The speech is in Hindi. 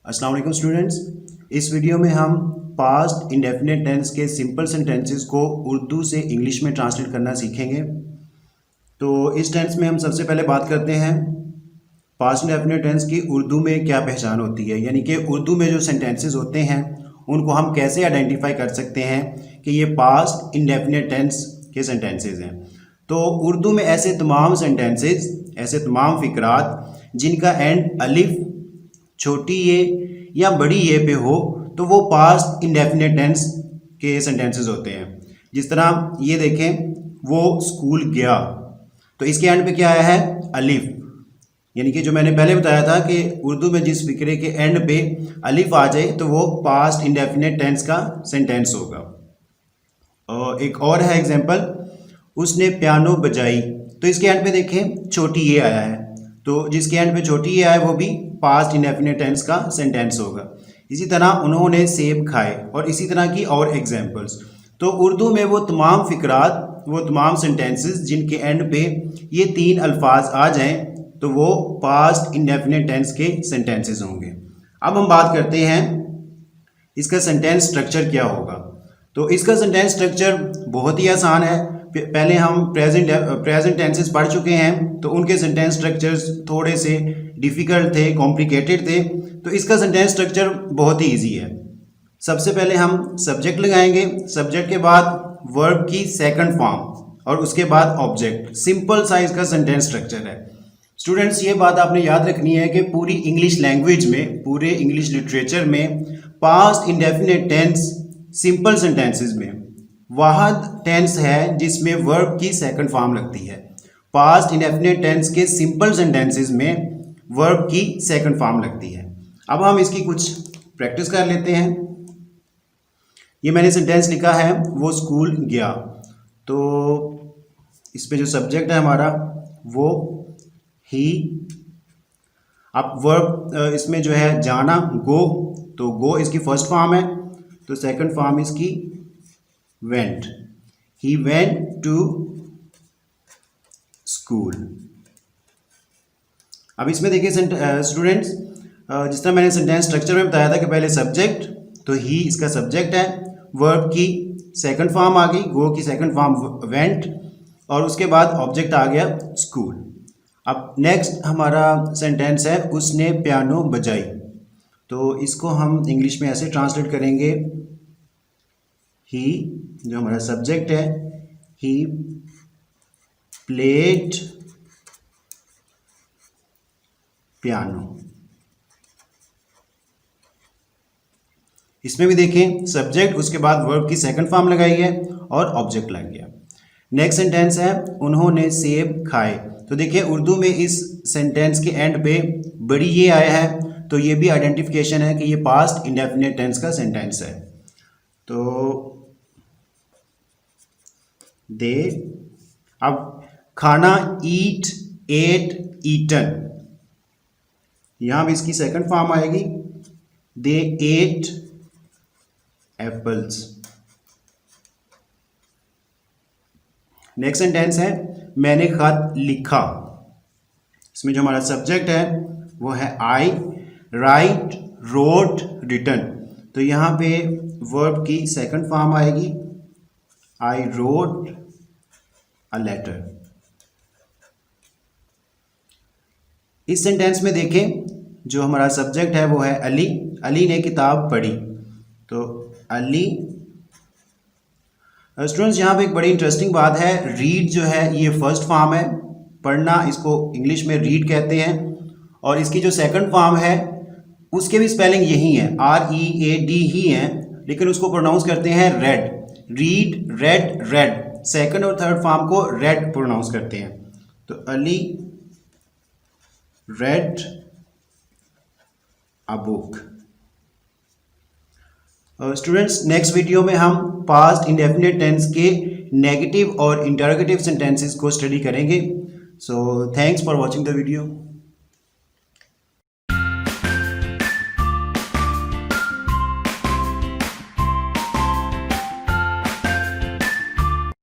अस्सलाम वालेकुम स्टूडेंट्स। इस वीडियो में हम पास्ट इंडेफिनिट टेंस के सिंपल सेंटेंसेस को उर्दू से इंग्लिश में ट्रांसलेट करना सीखेंगे। तो इस टेंस में हम सबसे पहले बात करते हैं पास्ट इंडेफिनिट टेंस की उर्दू में क्या पहचान होती है, यानी कि उर्दू में जो सेंटेंसेस होते हैं उनको हम कैसे आइडेंटिफाई कर सकते हैं कि ये पास्ट इंडेफिनिट टेंस के सेंटेंसेस हैं। तो उर्दू में ऐसे तमाम सेंटेंसेस, ऐसे तमाम फ़िक्रात जिनका एंड अलिफ, छोटी ए या बड़ी ए पे हो तो वो पास्ट इंडेफिनिट टेंस के सेंटेंसेस होते हैं। जिस तरह ये देखें, वो स्कूल गया, तो इसके एंड पे क्या आया है? अलिफ। यानी कि जो मैंने पहले बताया था कि उर्दू में जिस फिक्रे के एंड पे अलिफ आ जाए तो वो पास्ट इंडेफिनिट टेंस का सेंटेंस होगा। और एक और है एग्जांपल, उसने पियानो बजाई, तो इसके एंड पे देखें छोटी ए आया है, तो जिसके एंड पे छोटी ए आए वो भी पास्ट इंडेफिनिट टेंस का सेंटेंस होगा। इसी तरह उन्होंने सेब खाए, और इसी तरह की और एग्जांपल्स। तो उर्दू में वो तमाम फ़िक्रात, वो तमाम सेंटेंसेस जिनके एंड पे ये तीन अल्फाज आ जाएं तो वो पास्ट इंडेफिनिट टेंस के सेंटेंसेस होंगे। अब हम बात करते हैं इसका सेंटेंस स्ट्रक्चर क्या होगा। तो इसका सेंटेंस स्ट्रक्चर बहुत ही आसान है। पहले हम प्रेजेंट टेंसेस पढ़ चुके हैं, तो उनके सेंटेंस स्ट्रक्चर्स थोड़े से डिफ़िकल्ट थे, कॉम्प्लिकेटेड थे। तो इसका सेंटेंस स्ट्रक्चर बहुत ही इजी है। सबसे पहले हम सब्जेक्ट लगाएंगे, सब्जेक्ट के बाद वर्ब की सेकंड फॉर्म और उसके बाद ऑब्जेक्ट। सिंपल सा इसका सेंटेंस स्ट्रक्चर है। स्टूडेंट्स, ये बात आपने याद रखनी है कि पूरी इंग्लिश लैंग्वेज में, पूरे इंग्लिश लिटरेचर में past indefinite tense simple sentences में वाहद टेंस है जिसमें वर्ब की सेकंड फॉर्म लगती है। पास्ट इंडेफिनिट टेंस के सिंपल सेंटेंसेस में वर्ब की सेकंड फॉर्म लगती है। अब हम इसकी कुछ प्रैक्टिस कर लेते हैं। ये मैंने सेंटेंस लिखा है, वो स्कूल गया, तो इस पे जो सब्जेक्ट है हमारा वो ही। अब वर्ब इसमें जो है जाना, गो, तो गो इसकी फर्स्ट फॉर्म है, तो सेकंड फॉर्म इसकी went. He went to school. अब इसमें देखिए स्टूडेंट्स, जिस तरह मैंने सेंटेंस स्ट्रक्चर में बताया था कि पहले सब्जेक्ट, तो ही इसका सब्जेक्ट है, वर्ब की सेकंड फॉर्म आ गई, गो की सेकंड फॉर्म वेंट, और उसके बाद ऑब्जेक्ट आ गया स्कूल। अब नेक्स्ट हमारा सेंटेंस है उसने पियानो बजाई, तो इसको हम इंग्लिश में ऐसे ट्रांसलेट करेंगे, ही जो हमारा सब्जेक्ट है, ही प्लेड पियानो। इसमें भी देखें सब्जेक्ट, उसके बाद वर्ब की सेकंड फॉर्म लगाई है और ऑब्जेक्ट लग गया। नेक्स्ट सेंटेंस है उन्होंने सेब खाए, तो देखिए उर्दू में इस सेंटेंस के एंड पे बड़ी ये आया है, तो ये भी आइडेंटिफिकेशन है कि ये पास्ट इंडेफिनिट टेंस का सेंटेंस है। तो दे, अब खाना ईट, एट, ईटन, यहां भी इसकी सेकंड फॉर्म आएगी, दे एट एप्पल्स। नेक्स्ट सेंटेंस है मैंने खत लिखा, इसमें जो हमारा सब्जेक्ट है वो है आई, राइट, रोट, रिटन, तो यहाँ पे वर्ब की सेकंड फॉर्म आएगी, आई रोट अ लेटर। इस सेंटेंस में देखें जो हमारा सब्जेक्ट है वो है अली, अली ने किताब पढ़ी, तो अली। स्टूडेंट्स, यहाँ पे एक बड़ी इंटरेस्टिंग बात है, रीड जो है ये फर्स्ट फॉर्म है, पढ़ना इसको इंग्लिश में रीड कहते हैं, और इसकी जो सेकंड फॉर्म है उसके भी स्पेलिंग यही है, READ ही है, लेकिन उसको प्रोनाउंस करते हैं red, read, red, red. Second और थर्ड फॉर्म को रेड प्रोनाउंस करते हैं, तो Ali red a book. Students, next video में हम पास्ट इंडेफिनिट टेंस के नेगेटिव और इंटरोगेटिव सेंटेंसेस को स्टडी करेंगे। So thanks for watching the video.